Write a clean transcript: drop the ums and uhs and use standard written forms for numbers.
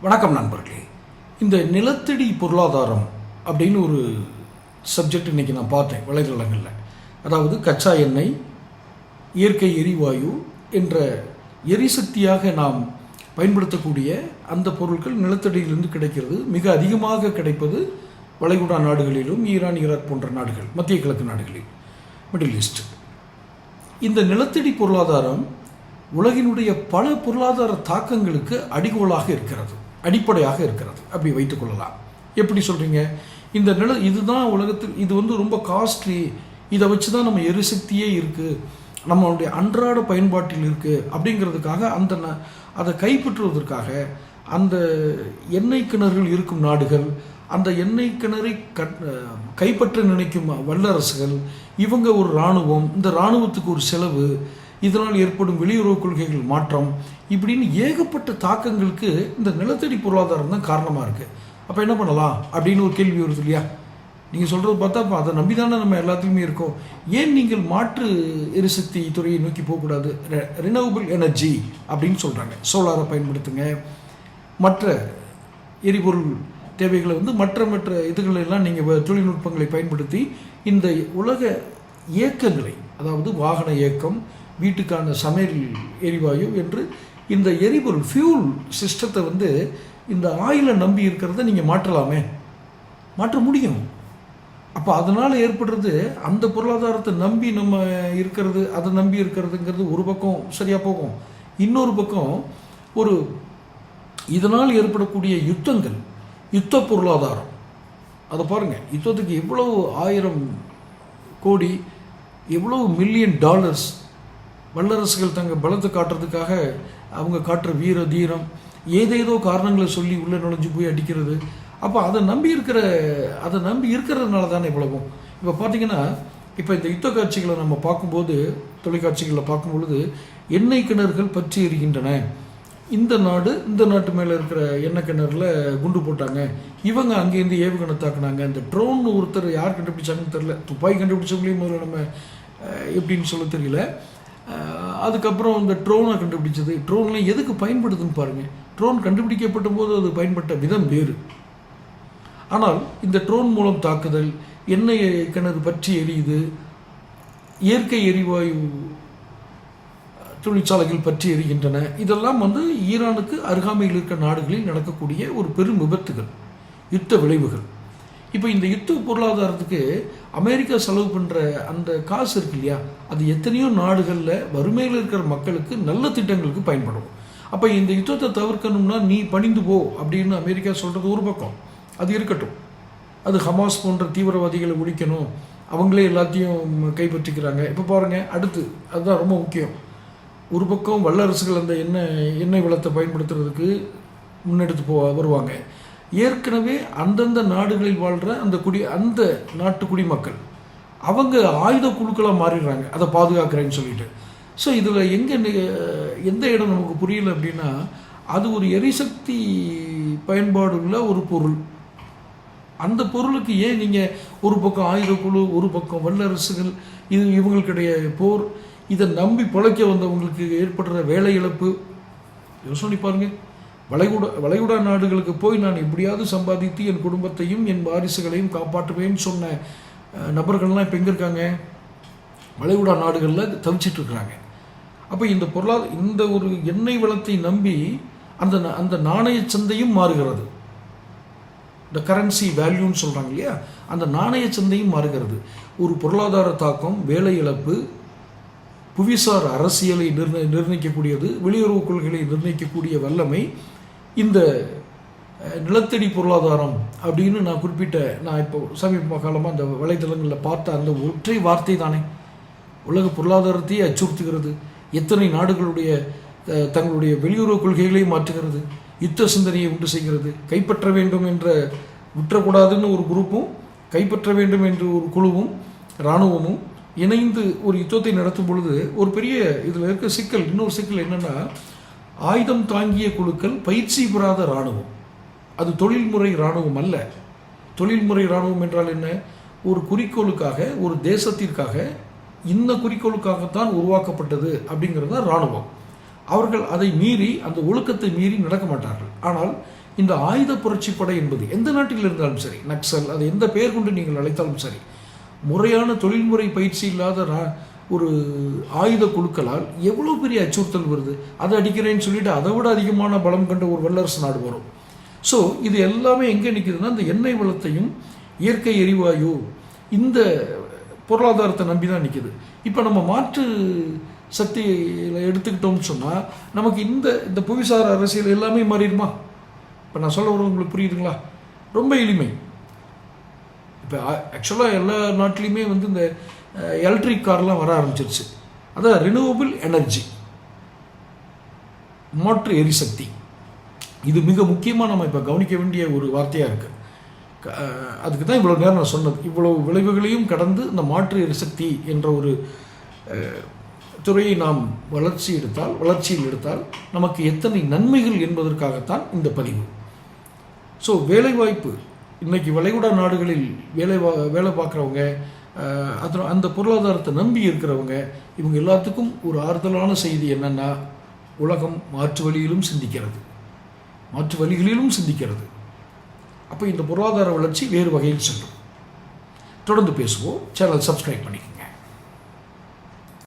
வணக்கம் நண்பர்களே. இந்த நிலத்தடி பொருளாதாரம் அப்படின்னு ஒரு சப்ஜெக்ட் இன்றைக்கி நான் பார்த்தேன் வலைதளங்களில். அதாவது கச்சா எண்ணெய், இயற்கை எரிவாயு என்ற எரிசக்தியாக நாம் பயன்படுத்தக்கூடிய அந்த பொருட்கள் நிலத்தடியிலிருந்து கிடைக்கிறது. மிக அதிகமாக கிடைப்பது வளைகுடா நாடுகளிலும், ஈரான், ஈராக் போன்ற நாடுகள், மத்திய கிழக்கு நாடுகளில், மிடில் ஈஸ்ட். இந்த நிலத்தடி பொருளாதாரம் உலகினுடைய பல பொருளாதார தாக்கங்களுக்கு அடிகோலாக இருக்கிறது, அடிப்படையாக இருக்கிறது. அப்படி வைத்துக்கொள்ளலாம். எப்படி சொல்கிறீங்க? இந்த இதுதான் உலகத்தில், இது ரொம்ப காஸ்ட்லி, இதை வச்சு தான் நம்ம எரிசக்தியே இருக்குது, நம்மளுடைய அன்றாட பயன்பாட்டில் இருக்குது அப்படிங்கிறதுக்காக அதை கைப்பற்றுவதற்காக அந்த எண்ணெய் கிணறுகள் இருக்கும் நாடுகள், அந்த எண்ணெய் கிணறை கைப்பற்ற நினைக்கும் வல்லரசுகள், இவங்க ஒரு இராணுவம், இந்த இராணுவத்துக்கு ஒரு செலவு, இதனால் ஏற்படும் வெளியுறவு கொள்கைகள் மாற்றம், இப்படின்னு ஏகப்பட்ட தாக்கங்களுக்கு இந்த நிலத்தடி பொருளாதாரம் தான் காரணமாக இருக்குது. அப்போ என்ன பண்ணலாம் அப்படின்னு ஒரு கேள்வி வருது இல்லையா? நீங்கள் சொல்கிறது பார்த்தா அப்போ அதை நம்பி தானே நம்ம எல்லாத்துக்குமே இருக்கோம். ஏன் நீங்கள் மாற்று எரிசக்தி துறையை நோக்கி போகக்கூடாது? ரினவபிள் எனர்ஜி அப்படின்னு சொல்கிறாங்க. சோலாரை பயன்படுத்துங்க, மற்ற எரிபொருள் தேவைகளை மற்ற இதுகளெல்லாம் நீங்கள் தொழில்நுட்பங்களை பயன்படுத்தி இந்த உலக இயக்கங்களை, அதாவது வாகன இயக்கம், வீட்டுக்கான சமையல் எரிவாயு என்று இந்த எரிபொருள் ஃபியூல் சிஸ்டத்தை இந்த ஆயிலை நம்பி இருக்கிறத நீங்கள் மாற்றலாமே, மாற்ற முடியும். அப்போ அதனால் ஏற்படுறது, அந்த பொருளாதாரத்தை நம்பி நம்ம இருக்கிறது, அதை நம்பி இருக்கிறதுங்கிறது ஒரு பக்கம் சரியாக போகும். இன்னொரு பக்கம் இதனால் ஏற்படக்கூடிய யுத்தங்கள், யுத்த பொருளாதாரம், அதை பாருங்கள். யுத்தத்துக்கு எவ்வளவு 1000 கோடி, எவ்வளவு மில்லியன் டாலர்ஸ் வல்லரசுகள் தங்கள் பலத்தை காட்டுறதுக்காக அவங்க காட்டுற வீர தீரம், ஏதேதோ காரணங்களை சொல்லி உள்ளே நுழைஞ்சு போய் அடிக்கிறது. அப்போ அதை நம்பி இருக்கிறதுனால தானே இவ்வளவும். இப்போ பார்த்தீங்கன்னா, இப்போ இந்த யுத்த காட்சிகளை நம்ம பார்க்கும்போது, தொலைக்காட்சிகளில் பார்க்கும்பொழுது எண்ணெய் கிணறுகள் பற்றி எரிகின்றன, இந்த நாட்டு மேலே இருக்கிற எண்ணெய் கிணறுல குண்டு போட்டாங்க, இவங்க அங்கேருந்து ஏவுகணை தாக்குனாங்க, இந்த ட்ரோன் ஒருத்தர் யார் கண்டுபிடிச்சாங்கன்னு தெரியல, துப்பாக்கி கண்டுபிடிச்சவங்களையும் முதல்ல நம்ம எப்படின்னு சொல்ல தெரியல. அதுக்கப்புறம் இந்த ட்ரோனை கண்டுபிடிச்சது, ட்ரோன்லாம் எதுக்கு பயன்படுதுன்னு பாருங்கள். ட்ரோன் கண்டுபிடிக்கப்பட்ட போது அது பயன்பட்ட விதம் வேறு. ஆனால் இந்த ட்ரோன் மூலம் தாக்குதல், எண்ணெய் கிணறு பற்றி எரியுது, இயற்கை எரிவாயு தொழிற்சாலைகள் பற்றி எரிகின்றன, இதெல்லாம் ஈரானுக்கு அருகாமையில் இருக்கிற நாடுகளில் நடக்கக்கூடிய ஒரு பெரும் விபத்துகள், யுத்த விளைவுகள். இப்போ இந்த யுத்த பொருளாதாரத்துக்கு அமெரிக்கா செலவு பண்ணுற அந்த காசு இருக்கு இல்லையா, அது எத்தனையோ நாடுகளில் வறுமையில் இருக்கிற மக்களுக்கு நல்ல திட்டங்களுக்கு பயன்படும். அப்போ இந்த யுத்தத்தை தவிர்க்கணும்னா நீ பணிந்து போ அப்படின்னு அமெரிக்கா சொல்கிறது ஒரு பக்கம், அது இருக்கட்டும். அது ஹமாஸ் போன்ற தீவிரவாதிகளை ஒழிக்கணும், அவங்களே எல்லாத்தையும் கைப்பற்றிக்கிறாங்க. இப்போ பாருங்கள், அடுத்து அதுதான் ரொம்ப முக்கியம். ஒரு பக்கம் வல்லரசுகள் அந்த எண்ணெய் வளத்தை பயன்படுத்துறதுக்கு முன்னெடுத்து வருவாங்க. ஏற்கனவே அந்தந்த நாடுகளில் வாழ்கிற அந்த நாட்டு குடிமக்கள் அவங்க ஆயுத குழுக்களாக மாறிடுறாங்க, அதை பாதுகாக்கிறேன்னு சொல்லிட்டு. ஸோ இதில் எந்த இடம் நமக்கு புரியல அப்படின்னா, அது ஒரு எரிசக்தி பயன்பாடு உள்ள ஒரு பொருள். அந்த பொருளுக்கு ஏன் நீங்கள் ஒரு பக்கம் ஆயுத குழு, ஒரு பக்கம் வல்லரசுகள், இவங்களுக்கிடையே போர், இதை நம்பி பிழைக்க வந்தவங்களுக்கு ஏற்படுற வேலை இழப்பு யோசனை பாருங்கள். வளைகுடா நாடுகளுக்கு போய் நான் எப்படியாவது சம்பாதித்து என் குடும்பத்தையும் என் வாரிசுகளையும் காப்பாற்றுவேன்னு சொன்ன நபர்கள்லாம் இப்போ எங்கே இருக்காங்க? வளைகுடா நாடுகளில் தவிச்சிட்ருக்குறாங்க. அப்போ இந்த ஒரு எண்ணெய் வளத்தை நம்பி அந்த நாணய சந்தையும் மாறுகிறது. இந்த கரன்சி வேல்யூன்னு சொல்கிறாங்க இல்லையா, அந்த நாணய சந்தையும் மாறுகிறது. ஒரு பொருளாதார தாக்கம், வேலை இழப்பு, புவிசார் அரசியலை நிர்ணயிக்கக்கூடியது, வெளியுறவு கொள்கைகளை நிர்ணயிக்கக்கூடிய வல்லமை இந்த நிலத்தடி பொருளாதாரம் அப்படின்னு நான் இப்போ சமீப காலமாக அந்த வலைதளங்களில் பார்த்த அந்த ஒற்றை வார்த்தை தானே உலக பொருளாதாரத்தையே அச்சுறுத்துகிறது. எத்தனை நாடுகளுடைய தங்களுடைய வெளியுறவு கொள்கைகளை மாற்றுகிறது, யுத்த சிந்தனையை உண்டு செய்கிறது. கைப்பற்ற வேண்டும் என்ற, விட்டுறக்கூடாதுன்னு ஒரு குரூப்பும், கைப்பற்ற வேண்டும் என்று ஒரு குழுவும், இராணுவமும் இணைந்து ஒரு யுத்தத்தை நடத்தும் பொழுது ஒரு பெரிய இதில் இருக்க சிக்கல், இன்னொரு சிக்கல் என்னென்னா, ஆயுதம் தாங்கிய குழுக்கள் பயிற்சி பெறாத இராணுவம். அது தொழில்முறை இராணுவம் அல்ல. தொழில்முறை இராணுவம் என்றால் என்ன? ஒரு குறிக்கோளுக்காக, ஒரு தேசத்திற்காக, இந்த குறிக்கோளுக்காகத்தான் உருவாக்கப்பட்டது அப்படிங்கிறது தான் இராணுவம். அவர்கள் அதை மீறி, அந்த ஒழுக்கத்தை மீறி நடக்க மாட்டார்கள். ஆனால் இந்த ஆயுத புரட்சிப்படை என்பது எந்த நாட்டில் இருந்தாலும் சரி, நக்சல், அது எந்த பெயர் கொண்டு நீங்கள் அழைத்தாலும் சரி, முறையான தொழில்முறை பயிற்சி இல்லாத ஒரு ஆயுத குழுக்களால் எவ்வளோ பெரிய அச்சுறுத்தல் வருது. அதை அடிக்கிறேன்னு சொல்லிட்டு அதை விட அதிகமான பலம் கண்ட ஒரு வல்லரசு நாடு வரும். ஸோ இது எல்லாமே எங்கே நிற்குதுன்னா, இந்த எண்ணெய் வளத்தையும் இயற்கை எரிவாயு இந்த பொருளாதாரத்தை நம்பி தான் நிற்குது. இப்போ நம்ம மாற்று சக்தியில் எடுத்துக்கிட்டோம்னு சொன்னால் நமக்கு இந்த புவிசார் அரசியல் எல்லாமே மாறிடுமா? இப்போ நான் சொல்ல வர உங்களுக்கு புரியுதுங்களா? ரொம்ப எளிமை. இப்போ ஆக்சுவலாக எல்லா நாட்டிலையுமே இந்த எலக்ட்ரிக் கார்லாம் வர ஆரம்பிச்சிருச்சு. அதான் ரினியூவபிள் எனர்ஜி, மாற்று எரிசக்தி. இது மிக முக்கியமாக நம்ம இப்போ கவனிக்க வேண்டிய ஒரு வார்த்தையாக இருக்குது. அதுக்கு தான் இவ்வளோ நேரம் நான் சொன்னது. இவ்வளோ விளைவுகளையும் கடந்து இந்த மாற்று எரிசக்தி என்ற ஒரு துறையை நாம் வளர்ச்சியில் எடுத்தால் நமக்கு எத்தனை நன்மைகள் என்பதற்காகத்தான் இந்த பதிவு. ஸோ வேலைவாய்ப்பு, இன்றைக்கி வளைகுடா நாடுகளில் வேலை பார்க்குறவங்க, அந்த பொருளாதாரத்தை நம்பி இருக்கிறவங்க, இவங்க எல்லாத்துக்கும் ஒரு ஆறுதலான செய்தி என்னென்னா, உலகம் மாற்று வழிகளிலும் சிந்திக்கிறது. அப்போ இந்த பொருளாதார வளர்ச்சி வேறு வகையில் செல்லும். தொடர்ந்து பேசுவோம். சேனல் சப்ஸ்கிரைப் பண்ணி